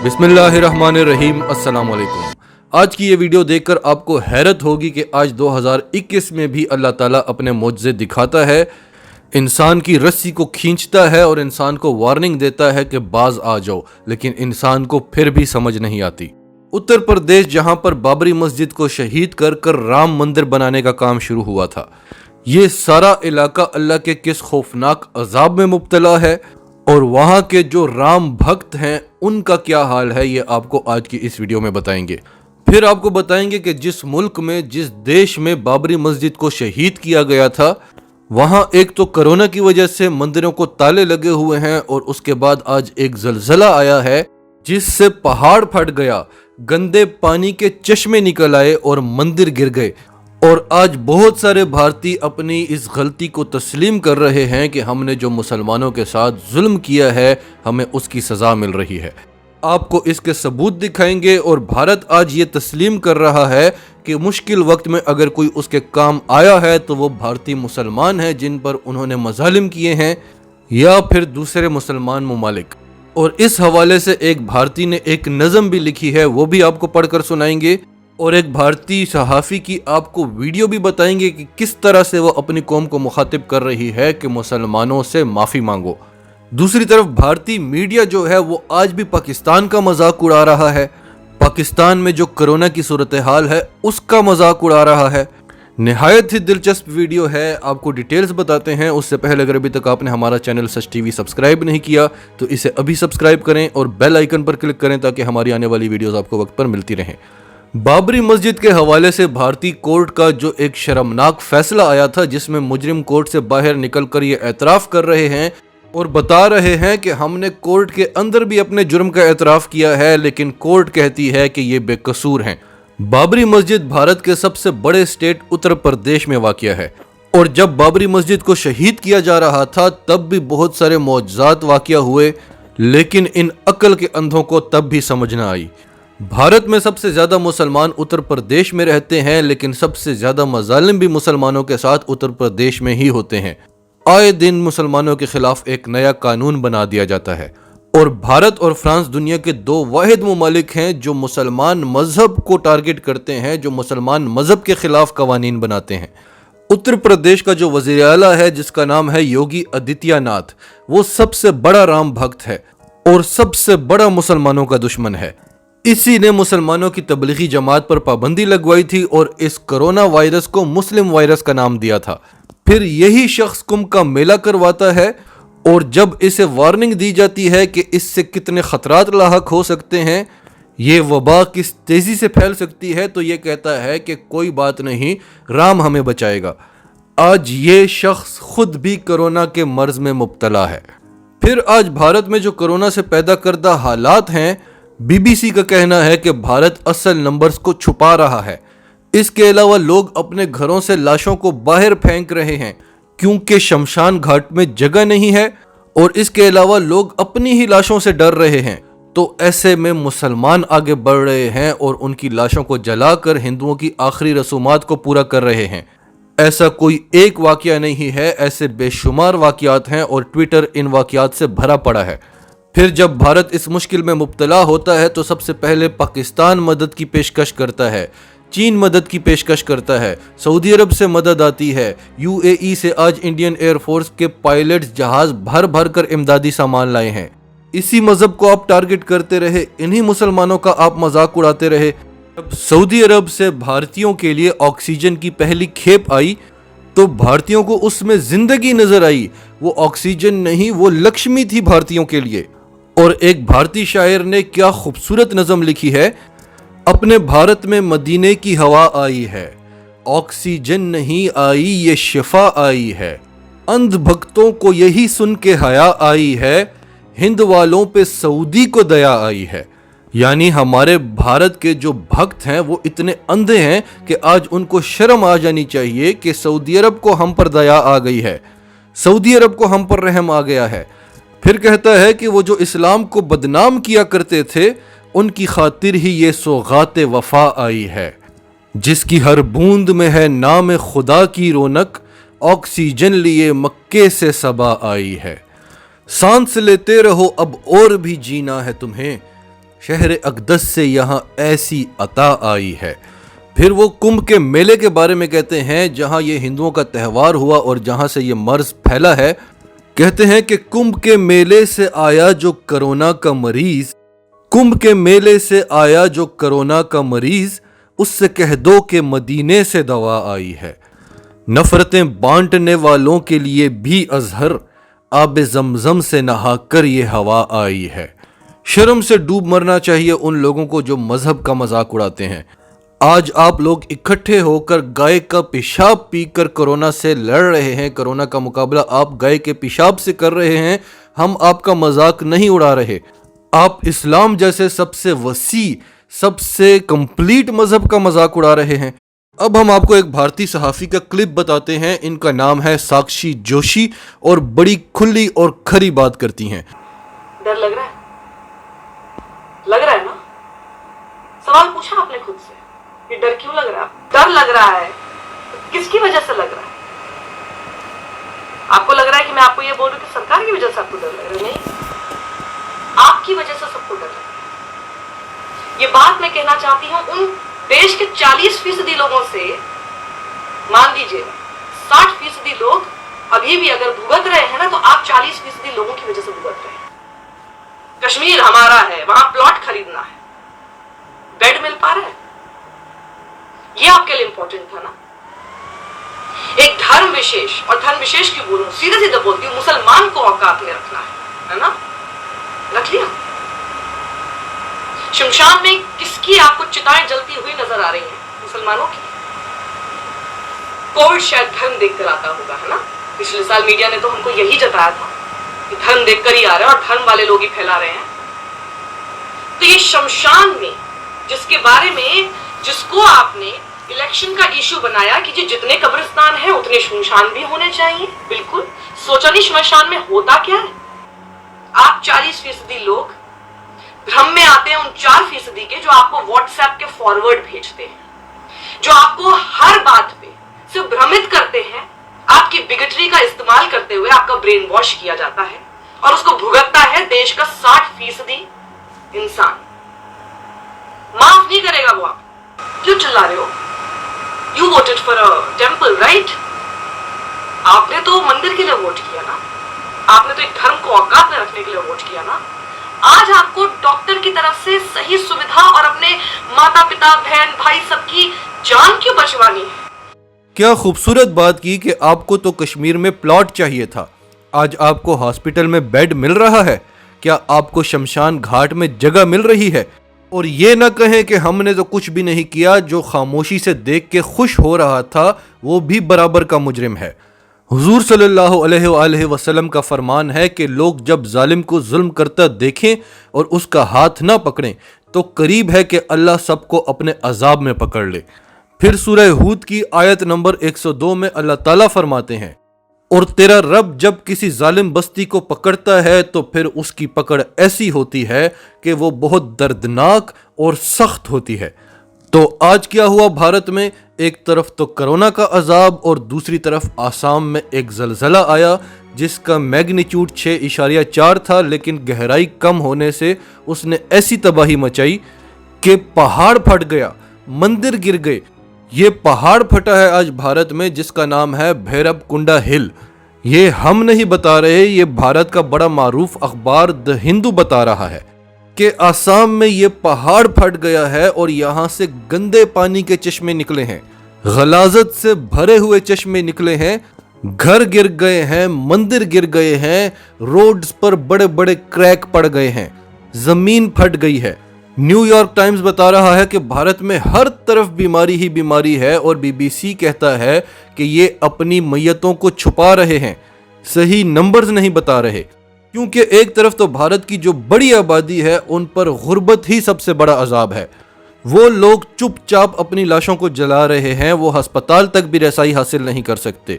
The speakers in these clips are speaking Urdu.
بسم اللہ الرحمن الرحیم۔ السلام علیکم۔ آج کی یہ ویڈیو دیکھ کر آپ کو حیرت ہوگی کہ آج 2021 میں بھی اللہ تعالیٰ اپنے معجزے دکھاتا ہے، انسان کی رسی کو کھینچتا ہے اور انسان کو وارننگ دیتا ہے کہ باز آ جاؤ، لیکن انسان کو پھر بھی سمجھ نہیں آتی۔ اتر پردیش جہاں پر بابری مسجد کو شہید کر کر رام مندر بنانے کا کام شروع ہوا تھا، یہ سارا علاقہ اللہ کے کس خوفناک عذاب میں مبتلا ہے اور وہاں کے جو رام بھکت ہیں ان کا کیا حال ہے، یہ آپ کو آج کی اس ویڈیو میں بتائیں گے۔ پھر آپ کو بتائیں گے کہ جس ملک میں، جس دیش میں بابری مسجد کو شہید کیا گیا تھا، وہاں ایک تو کرونا کی وجہ سے مندروں کو تالے لگے ہوئے ہیں اور اس کے بعد آج ایک زلزلہ آیا ہے جس سے پہاڑ پھٹ گیا، گندے پانی کے چشمے نکل آئے اور مندر گر گئے، اور آج بہت سارے بھارتی اپنی اس غلطی کو تسلیم کر رہے ہیں کہ ہم نے جو مسلمانوں کے ساتھ ظلم کیا ہے ہمیں اس کی سزا مل رہی ہے۔ آپ کو اس کے ثبوت دکھائیں گے، اور بھارت آج یہ تسلیم کر رہا ہے کہ مشکل وقت میں اگر کوئی اس کے کام آیا ہے تو وہ بھارتی مسلمان ہیں جن پر انہوں نے مظالم کیے ہیں، یا پھر دوسرے مسلمان ممالک۔ اور اس حوالے سے ایک بھارتی نے ایک نظم بھی لکھی ہے، وہ بھی آپ کو پڑھ کر سنائیں گے، اور ایک بھارتی صحافی کی آپ کو ویڈیو بھی بتائیں گے کہ کس طرح سے وہ اپنی قوم کو مخاطب کر رہی ہے کہ مسلمانوں سے معافی مانگو۔ دوسری طرف بھارتی میڈیا جو ہے وہ آج بھی پاکستان کا مذاق اڑا رہا ہے، پاکستان میں جو کرونا کی صورتحال ہے اس کا مذاق اڑا رہا ہے۔ نہایت ہی دلچسپ ویڈیو ہے، آپ کو ڈیٹیلز بتاتے ہیں۔ اس سے پہلے اگر ابھی تک آپ نے ہمارا چینل سچ ٹی وی سبسکرائب نہیں کیا تو اسے ابھی سبسکرائب کریں اور بیل آئیکن پر کلک کریں تاکہ ہماری آنے والی ویڈیوز آپ کو وقت پر ملتی رہیں۔ بابری مسجد کے حوالے سے بھارتی کورٹ کا جو ایک شرمناک فیصلہ آیا تھا، جس میں مجرم کورٹ سے باہر نکل کر یہ اعتراف کر رہے ہیں اور بتا رہے ہیں کہ ہم نے کورٹ کے اندر بھی اپنے جرم کا اعتراف کیا ہے، لیکن کورٹ کہتی ہے کہ یہ بے قصور ہیں۔ بابری مسجد بھارت کے سب سے بڑے اسٹیٹ اتر پردیش میں واقع ہے، اور جب بابری مسجد کو شہید کیا جا رہا تھا تب بھی بہت سارے معجزات واقع ہوئے، لیکن ان عقل کے اندھوں کو تب بھی سمجھ نہ آئی۔ بھارت میں سب سے زیادہ مسلمان اتر پردیش میں رہتے ہیں، لیکن سب سے زیادہ مظالم بھی مسلمانوں کے ساتھ اتر پردیش میں ہی ہوتے ہیں۔ آئے دن مسلمانوں کے خلاف ایک نیا قانون بنا دیا جاتا ہے، اور بھارت اور فرانس دنیا کے دو واحد ممالک ہیں جو مسلمان مذہب کو ٹارگٹ کرتے ہیں، جو مسلمان مذہب کے خلاف قوانین بناتے ہیں۔ اتر پردیش کا جو وزیر اعلیٰ ہے جس کا نام ہے یوگی آدتیہ ناتھ، وہ سب سے بڑا رام بھکت ہے اور سب سے بڑا مسلمانوں کا دشمن ہے۔ اسی نے مسلمانوں کی تبلیغی جماعت پر پابندی لگوائی تھی اور اس کرونا وائرس کو مسلم وائرس کا نام دیا تھا۔ پھر یہی شخص کمبھ کا میلہ کرواتا ہے، اور جب اسے وارننگ دی جاتی ہے کہ اس سے کتنے خطرات لاحق ہو سکتے ہیں، یہ وبا کس تیزی سے پھیل سکتی ہے، تو یہ کہتا ہے کہ کوئی بات نہیں، رام ہمیں بچائے گا۔ آج یہ شخص خود بھی کرونا کے مرض میں مبتلا ہے۔ پھر آج بھارت میں جو کرونا سے پیدا کردہ حالات ہیں، بی بی سی کا کہنا ہے کہ بھارت اصل نمبرز کو چھپا رہا ہے۔ اس کے علاوہ لوگ اپنے گھروں سے لاشوں کو باہر پھینک رہے ہیں کیونکہ شمشان گھاٹ میں جگہ نہیں ہے، اور اس کے علاوہ لوگ اپنی ہی لاشوں سے ڈر رہے ہیں۔ تو ایسے میں مسلمان آگے بڑھ رہے ہیں اور ان کی لاشوں کو جلا کر ہندوؤں کی آخری رسومات کو پورا کر رہے ہیں۔ ایسا کوئی ایک واقعہ نہیں ہے، ایسے بے شمار واقعات ہیں، اور ٹویٹر ان واقعات سے بھرا پڑا ہے۔ پھر جب بھارت اس مشکل میں مبتلا ہوتا ہے تو سب سے پہلے پاکستان مدد کی پیشکش کرتا ہے، چین مدد کی پیشکش کرتا ہے، سعودی عرب سے مدد آتی ہے، یو اے ای سے آج انڈین ایئر فورس کے پائلٹس جہاز بھر بھر کر امدادی سامان لائے ہیں۔ اسی مذہب کو آپ ٹارگٹ کرتے رہے، انہی مسلمانوں کا آپ مذاق اڑاتے رہے۔ جب سعودی عرب سے بھارتیوں کے لیے آکسیجن کی پہلی کھیپ آئی تو بھارتیوں کو اس میں زندگی نظر آئی، وہ آکسیجن نہیں، وہ لکشمی تھی بھارتیوں کے لیے۔ اور ایک بھارتی شاعر نے کیا خوبصورت نظم لکھی ہے، اپنے بھارت میں مدینے کی ہوا آئی ہے، آکسیجن نہیں آئی یہ شفا آئی ہے، اندھ بھکتوں کو یہی سن کے حیا آئی ہے، ہند والوں پہ سعودی کو دیا آئی ہے۔ یعنی ہمارے بھارت کے جو بھکت ہیں وہ اتنے اندھے ہیں کہ آج ان کو شرم آ جانی چاہیے کہ سعودی عرب کو ہم پر دیا آ گئی ہے، سعودی عرب کو ہم پر رحم آ گیا ہے۔ پھر کہتا ہے کہ وہ جو اسلام کو بدنام کیا کرتے تھے ان کی خاطر ہی یہ سوغات وفا آئی ہے، جس کی ہر بوند میں ہے نام خدا کی رونق، آکسیجن لیے مکے سے صبا آئی ہے۔ سانس لیتے رہو اب اور بھی جینا ہے تمہیں، شہر اقدس سے یہاں ایسی عطا آئی ہے۔ پھر وہ کمبھ کے میلے کے بارے میں کہتے ہیں جہاں یہ ہندوؤں کا تہوار ہوا اور جہاں سے یہ مرض پھیلا ہے۔ کہتے ہیں کہ کمبھ کے میلے سے آیا جو کرونا کا مریض، کمبھ کے میلے سے آیا جو کرونا کا مریض، اس سے کہہ دو کہ مدینے سے دوا آئی ہے۔ نفرتیں بانٹنے والوں کے لیے بھی اظہر، آب زمزم سے نہا کر یہ ہوا آئی ہے۔ شرم سے ڈوب مرنا چاہیے ان لوگوں کو جو مذہب کا مذاق اڑاتے ہیں۔ آج آپ لوگ اکٹھے ہو کر گائے کا پیشاب پی کر کورونا سے لڑ رہے ہیں۔ کورونا کا مقابلہ آپ گائے کے پیشاب سے کر رہے ہیں۔ ہم آپ کا مذاق نہیں اڑا رہے۔ آپ اسلام جیسے سب سے وسیع، سب سے کمپلیٹ مذہب کا مذاق اڑا رہے ہیں۔ اب ہم آپ کو ایک بھارتی صحافی کا کلپ بتاتے ہیں۔ ان کا نام ہے ساکشی جوشی اور بڑی کھلی اور کھری بات کرتی ہیں۔ ڈر لگ رہا ہے؟ لگ رہا ہے نا؟ سوال پوچھا آپ نے خود سے، یہ ڈر کیوں لگ رہا ہے؟ ڈر لگ رہا ہے کس کی وجہ سے لگ رہا ہے؟ آپ کو لگ رہا ہے کہ میں آپ کو یہ بول رہی ہوں کہ سرکار کی وجہ سے آپ کو ڈر لگ رہا ہے؟ نہیں، آپ کی وجہ سے سب کو ڈر لگ رہا ہے۔ یہ بات میں کہنا چاہتی ہوں ان دیش کے 40% لوگوں سے، مان لیجئے 60% لوگ ابھی بھی اگر بھگت رہے ہیں نا تو آپ 40% لوگوں کی وجہ سے بھگت رہے ہیں۔ کشمیر ہمارا ہے، وہاں پلاٹ خریدنا ہے، بیڈ مل پا رہا ہے، یہ آپ کے لیے امپورٹنٹ تھا نا۔ ایک دھرم وشیش، اور دھرم وشیش کی بولوں سیدھے سیدھے بولتی ہوں، مسلمان کو اوقات میں رکھنا ہے نا، رکھ لیا۔ شمشان میں کس کی آپ کو چتائیں جلتی ہوئی نظر آ رہی ہیں؟ مسلمانوں کی۔ کووڈ شاید دھرم دیکھ کر آتا ہوگا، ہے نا۔ پچھلے سال میڈیا نے تو ہم کو یہی جتایا تھا کہ دھرم دیکھ کر ہی آ رہے ہیں اور دھرم والے لوگ ہی پھیلا رہے ہیں۔ تو یہ شمشان میں جس کے بارے میں، جس کو آپ نے الیکشن کا ایشو بنایا کہ جی جتنے قبرستان ہیں اتنے شمشان بھی ہونے چاہیے، بالکل سوچا نہیں شمشان میں ہوتا کیا ہے؟ آپ 40% لوگ بھرم میں آتے ہیں ان 4% کے جو آپ کو واٹس ایپ کے فارورڈ بھیجتے ہیں، جو آپ کو ہر بات پہ صرف بھرمت کرتے ہیں۔ آپ کی بگٹری کا استعمال کرتے ہوئے آپ کا برین واش کیا جاتا ہے اور اس کو بھگتتا ہے دیش کا 60% انسان۔ معاف نہیں کرے گا وہ۔ آپ کیوں چلا رہے ہو؟ You voted for a temple, right? آپ نے تو مندر کے لیے ووٹ کیا نا، آپ نے تو ایک دھرم کو اوقات میں رکھنے کے لیے ووٹ کیا نا۔ آج آپ کو ڈاکٹر کی طرف سے صحیح سویدھا اور اپنے ماتا پتا بہن بھائی سب کی جان کیوں بچوانی ہے؟ کیا خوبصورت بات کی کہ آپ کو تو کشمیر میں پلاٹ چاہیے تھا، آج آپ کو ہاسپٹل میں بیڈ مل رہا ہے۔ کیا آپ کو شمشان گھاٹ میں جگہ مل رہی ہے؟ اور یہ نہ کہیں کہ ہم نے تو کچھ بھی نہیں کیا، جو خاموشی سے دیکھ کے خوش ہو رہا تھا وہ بھی برابر کا مجرم ہے۔ حضور صلی اللہ علیہ وآلہ وسلم کا فرمان ہے کہ لوگ جب ظالم کو ظلم کرتا دیکھیں اور اس کا ہاتھ نہ پکڑیں تو قریب ہے کہ اللہ سب کو اپنے عذاب میں پکڑ لے۔ پھر سورہ ہود کی آیت نمبر 102 میں اللہ تعالیٰ فرماتے ہیں، اور تیرا رب جب کسی ظالم بستی کو پکڑتا ہے تو پھر اس کی پکڑ ایسی ہوتی ہے کہ وہ بہت دردناک اور سخت ہوتی ہے۔ تو آج کیا ہوا بھارت میں؟ ایک طرف تو کرونا کا عذاب اور دوسری طرف آسام میں ایک زلزلہ آیا جس کا میگنیچیوڈ 6.4 تھا، لیکن گہرائی کم ہونے سے اس نے ایسی تباہی مچائی کہ پہاڑ پھٹ گیا، مندر گر گئے۔ یہ پہاڑ پھٹا ہے آج بھارت میں جس کا نام ہے بھیرب کنڈا ہل۔ یہ ہم نہیں بتا رہے، یہ بھارت کا بڑا معروف اخبار دی ہندو بتا رہا ہے کہ آسام میں یہ پہاڑ پھٹ گیا ہے اور یہاں سے گندے پانی کے چشمے نکلے ہیں، غلاظت سے بھرے ہوئے چشمے نکلے ہیں، گھر گر گئے ہیں، مندر گر گئے ہیں، روڈز پر بڑے بڑے کریک پڑ گئے ہیں، زمین پھٹ گئی ہے۔ نیو یارک ٹائمز بتا رہا ہے کہ بھارت میں ہر طرف بیماری ہی بیماری ہے، اور BBC کہتا ہے کہ یہ اپنی میتوں کو چھپا رہے ہیں، صحیح نمبرز نہیں بتا رہے، کیونکہ ایک طرف تو بھارت کی جو بڑی آبادی ہے ان پر غربت ہی سب سے بڑا عذاب ہے۔ وہ لوگ چپ چاپ اپنی لاشوں کو جلا رہے ہیں، وہ ہسپتال تک بھی رسائی حاصل نہیں کر سکتے،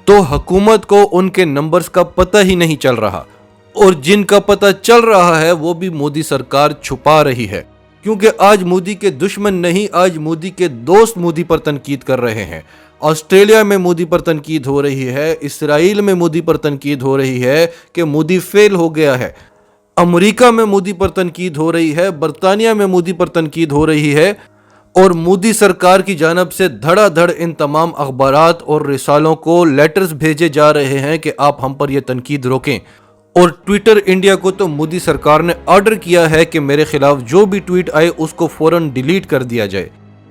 تو حکومت کو ان کے نمبرز کا پتہ ہی نہیں چل رہا، اور جن کا پتہ چل رہا ہے وہ بھی مودی سرکار چھپا رہی ہے، کیونکہ آج مودی کے دشمن نہیں، آج مودی کے دوست مودی پر تنقید کر رہے ہیں۔ آسٹریلیا میں مودی پر تنقید ہو رہی ہے، اسرائیل میں مودی پر تنقید ہو رہی ہے کہ مودی فیل ہو گیا ہے۔ امریکہ میں مودی پر تنقید ہو رہی ہے، برطانیہ میں مودی پر تنقید ہو رہی ہے، اور مودی سرکار کی جانب سے دھڑا دھڑ ان تمام اخبارات اور رسالوں کو لیٹرز بھیجے جا رہے ہیں کہ آپ ہم پر یہ تنقید روکیں۔ اور ٹویٹر انڈیا کو تو مودی سرکار نے آرڈر کیا ہے کہ میرے خلاف جو بھی ٹویٹ آئے اس کو فوراً ڈیلیٹ کر دیا جائے۔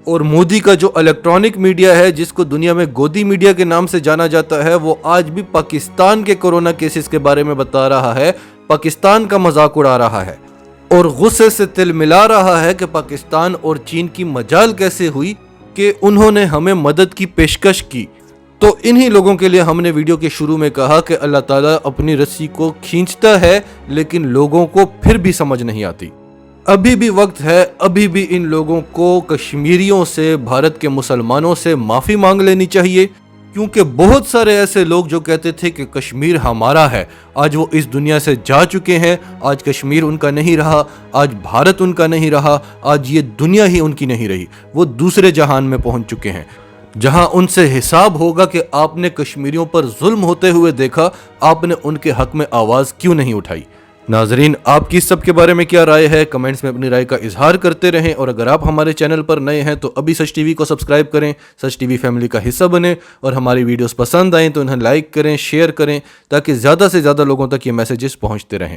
اور مودی کا جو الیکٹرانک میڈیا ہے، جس کو دنیا میں گودی میڈیا کے نام سے جانا جاتا ہے، وہ آج بھی پاکستان کے کورونا کیسز کے بارے میں بتا رہا ہے، پاکستان کا مذاق اڑا رہا ہے، اور غصے سے تل ملا رہا ہے کہ پاکستان اور چین کی مجال کیسے ہوئی کہ انہوں نے ہمیں مدد کی پیشکش کی۔ تو انہی لوگوں کے لیے ہم نے ویڈیو کے شروع میں کہا کہ اللہ تعالیٰ اپنی رسی کو کھینچتا ہے، لیکن لوگوں کو پھر بھی سمجھ نہیں آتی۔ ابھی بھی وقت ہے، ابھی بھی ان لوگوں کو کشمیریوں سے، بھارت کے مسلمانوں سے معافی مانگ لینی چاہیے، کیونکہ بہت سارے ایسے لوگ جو کہتے تھے کہ کشمیر ہمارا ہے، آج وہ اس دنیا سے جا چکے ہیں۔ آج کشمیر ان کا نہیں رہا، آج بھارت ان کا نہیں رہا، آج یہ دنیا ہی ان کی نہیں رہی، وہ دوسرے جہان میں پہنچ چکے ہیں، جہاں ان سے حساب ہوگا کہ آپ نے کشمیریوں پر ظلم ہوتے ہوئے دیکھا، آپ نے ان کے حق میں آواز کیوں نہیں اٹھائی۔ ناظرین، آپ کی اس سب کے بارے میں کیا رائے ہے؟ کمنٹس میں اپنی رائے کا اظہار کرتے رہیں، اور اگر آپ ہمارے چینل پر نئے ہیں تو ابھی سچ ٹی وی کو سبسکرائب کریں، سچ ٹی وی فیملی کا حصہ بنیں، اور ہماری ویڈیوز پسند آئیں تو انہیں لائک کریں، شیئر کریں، تاکہ زیادہ سے زیادہ لوگوں تک یہ میسیجز پہنچتے رہیں۔